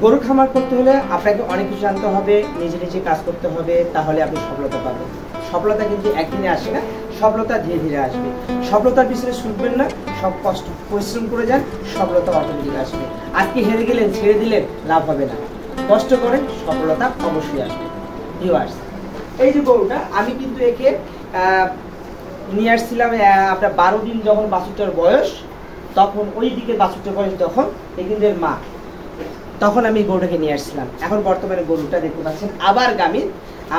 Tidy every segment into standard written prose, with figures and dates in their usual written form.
গরু খামার করতে হলে আপনাকে অনেক কিছু জানতে হবে, নিজে নিজে কাজ করতে হবে, তাহলে আপনি সফলতা পাবেন। সফলতা কিন্তু একদিনে আসে না, সফলতা ধীরে ধীরে আসবে। সফলতার পিছনে ছুটবেন না, সব কষ্ট পরিশ্রম করে যান, সফলতা অটোমেটিক আসবে। আজকে হেরে গেলেন, ছেড়ে দিলেন, লাভ হবে না। কষ্ট করেন, সফলতা অবশ্যই আসবে। ভিউয়ার্স, এই যে গরুটা আমি কিন্তু একে নিয়ে আসছিলাম আপনার 12 দিন যখন বাছুরটার বয়স, তখন ওই দিকে বাছুরটার বয়স তখন এই কিন্তু এর মা, তখন আমি গরুটাকে নিয়ে আসছিলাম। এখন বর্তমানে গরুটা দেখতে পাচ্ছেন আবার গামীন,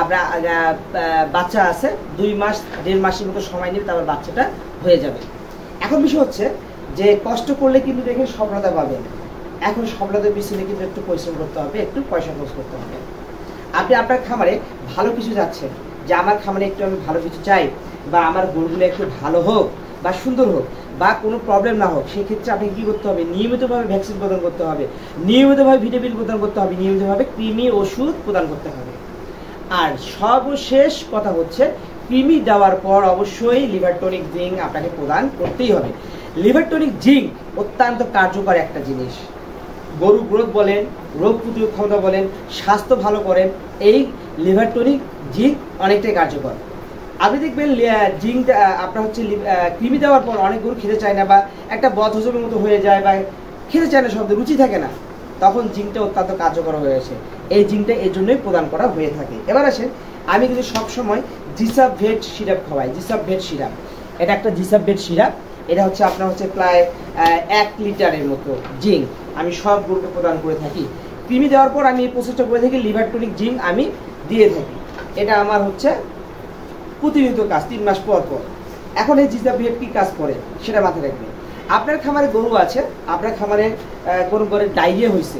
আপনার বাচ্চা আছে, 2 মাস 1.5 মাসের মতো সময় নেবে, তারপর বাচ্চাটা হয়ে যাবে। এখন বিষয় হচ্ছে যে কষ্ট করলে কিন্তু দেখেন সফলতা পাবেন। এখন সফলতার পিছনে কিন্তু একটু পরিশ্রম করতে হবে, একটু পয়সা খরচ করতে হবে। আপনি আপনার খামারে ভালো কিছু যাচ্ছেন, যে আমার খামারে একটু আমি ভালো কিছু চাই, বা আমার গরুগুলো একটু ভালো হোক বা সুন্দর হোক বা কোনো প্রবলেম না হোক, সেক্ষেত্রে আপনি কী করতে হবে? নিয়মিতভাবে ভ্যাকসিন প্রদান করতে হবে, নিয়মিতভাবে ভিটামিন প্রদান করতে হবে, নিয়মিতভাবে কৃমি ওষুধ প্রদান করতে হবে। আর সর্বশেষ কথা হচ্ছে, কৃমি দেওয়ার পর অবশ্যই লিভার টনিক জিঙ্ক আপনাকে প্রদান করতেই হবে। লিভার টনিক জিঙ্ক অত্যন্ত কার্যকর একটা জিনিস। গরু গ্রোথ বলেন, রোগ প্রতিরোধ ক্ষমতা বলেন, স্বাস্থ্য ভালো করেন, এই লিভার টনিক জিঙ্ক অনেকটাই কার্যকর। আপনি দেখবেন জিঙ্ক আপনার হচ্ছে কৃমি দেওয়ার পর অনেক গরু খেতে চায় না, বা একটা বদহজমের মতো হয়ে যায়, বা খেতে চায় না, শব্দ রুচি থাকে না, তখন জিঙ্কটা অত্যন্ত কার্যকর হয়েছে। এই জিঙ্কটা এই জন্যই প্রদান করা হয়ে থাকে। এবার আসেন, আমি কিন্তু সবসময় জিসাব ভেট সিরাপ খাওয়াই। জিসাব ভেট সিরাপ, এটা একটা জিসাব ভেট সিরাপ, এটা হচ্ছে আপনার হচ্ছে প্রায় 1 লিটারের মতো জিঙ্ক আমি সব গরুকে প্রদান করে থাকি। কৃমি দেওয়ার পর আমি এই প্রসেসটা করে থাকি, লিভার টনিক জিঙ্ক আমি দিয়ে থাকি। এটা আমার হচ্ছে প্রতিনিয়ত কাজ, 3 মাস পর পর। এখন এই জিসাব ভেট কি কাজ করে সেটা মাথায় রাখবেন। আপনার খামারে গরু আছে, আপনার খামারে কোনো গরুর ডায়রিয়া হয়েছে,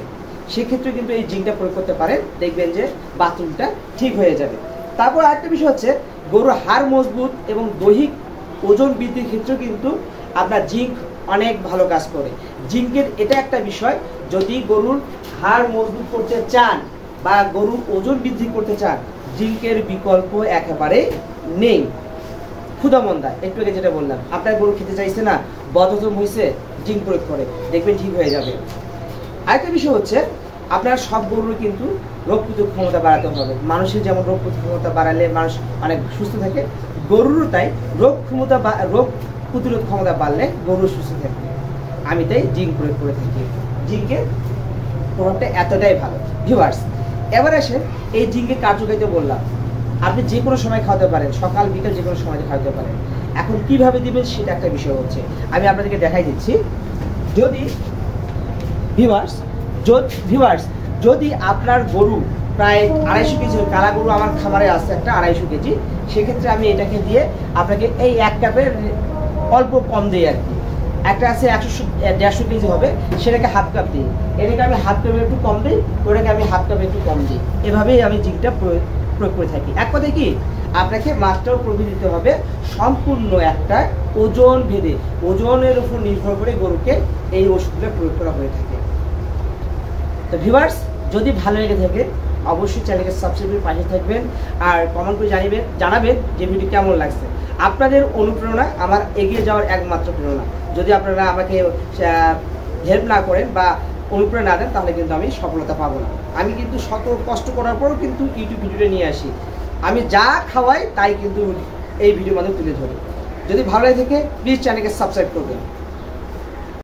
সেক্ষেত্রে কিন্তু এই জিঙ্কটা প্রয়োগ করতে পারেন, দেখবেন যে বাথরুমটা ঠিক হয়ে যাবে। তারপর আরেকটা বিষয় হচ্ছে, গরুর হাড় মজবুত এবং দৈহিক ওজন বৃদ্ধির ক্ষেত্রেও কিন্তু আপনার জিঙ্ক অনেক ভালো কাজ করে। জিঙ্কের এটা একটা বিষয়, যদি গরুর হাড় মজবুত করতে চান বা গরুর ওজন বৃদ্ধি করতে চান, জিঙ্কের বিকল্প একেবারে নেই। ক্ষুধামন্দা একটু আগে যেটা বললাম, আপনার গরু খেতে চাইছে না, বদহজম হয়েছে, জিঙ্ক প্রয়োগ করে দেখবেন ঠিক হয়ে যাবে। আরেকটা বিষয় হচ্ছে, আপনার সব গরুর কিন্তু রোগ প্রতিরোধ ক্ষমতা বাড়াতে হবে। মানুষের যেমন রোগ প্রতিরোধ ক্ষমতা বাড়ালে মানুষ অনেক সুস্থ থাকে, গরুরও তাই রোগ প্রতিরোধ ক্ষমতা বাড়লে গরু সুস্থ থাকবে। আমি তাই জিঙ্ক প্রয়োগ করে থাকি। জিঙ্কের প্রভাবটা এতটাই ভালো। ভিউয়ার্স, এবার আসে এই জিঙ্কের কার্যকারিতা বললাম, আপনি যে কোনো সময় খাওয়াতে পারেন, সকাল বিকাল যে কোনো সময় খাওয়াতে পারেন। এখন কিভাবে দিবেন সেটা একটা বিষয় হচ্ছে, আমি আপনাদেরকে দেখাই দিচ্ছি। যদি ভিউয়ার্স যদি আপনার গরু প্রায় 250 কেজি, কালা গরু আমার খামারে আছে একটা 250 কেজি, সেক্ষেত্রে আমি এটাকে দিয়ে আপনাকে এই 1 কাপের অল্প কম দিই আর কি। একটা আছে 150 কেজি হবে, সেটাকে হাফ কাপ দিই, এটাকে আমি হাফ কাপে একটু কম দিই, ওটাকে আমি হাফ কাপে একটু কম দিই। এভাবেই আমি জিঙ্কটা প্রয়োগ করে থাকি। এক কথায় কি, আপনাকে মাত্রাও প্রয়োগ দিতে হবে, সম্পূর্ণ একটা ওজন ভেদে, ওজনের উপর নির্ভর করে গরুকে এই ওষুধগুলো প্রয়োগ করা হয়ে থাকে। তো ভিউয়ার্স, যদি ভালো লেগে থাকে অবশ্যই চ্যানেলকে সাবস্ক্রাইব করে পাশে থাকবেন, আর কমেন্ট করে জানাবেন যে ভিডিও কেমন লাগছে। আপনাদের অনুপ্রেরণা আমার এগিয়ে যাওয়ার একমাত্র প্রেরণা। যদি আপনারা আমাকে হেল্প না করেন বা অনুপ্রেরণা না দেন, তাহলে কিন্তু আমি সফলতা পাবো না। আমি কিন্তু শত কষ্ট করার পরও কিন্তু ইউটিউব ভিডিওটা নিয়ে আসি, আমি যা খাওয়াই তাই কিন্তু এই ভিডিওর মাধ্যমে তুলে ধরি। যদি ভালো লাগে থাকে প্লিজ চ্যানেলকে সাবস্ক্রাইব করবেন।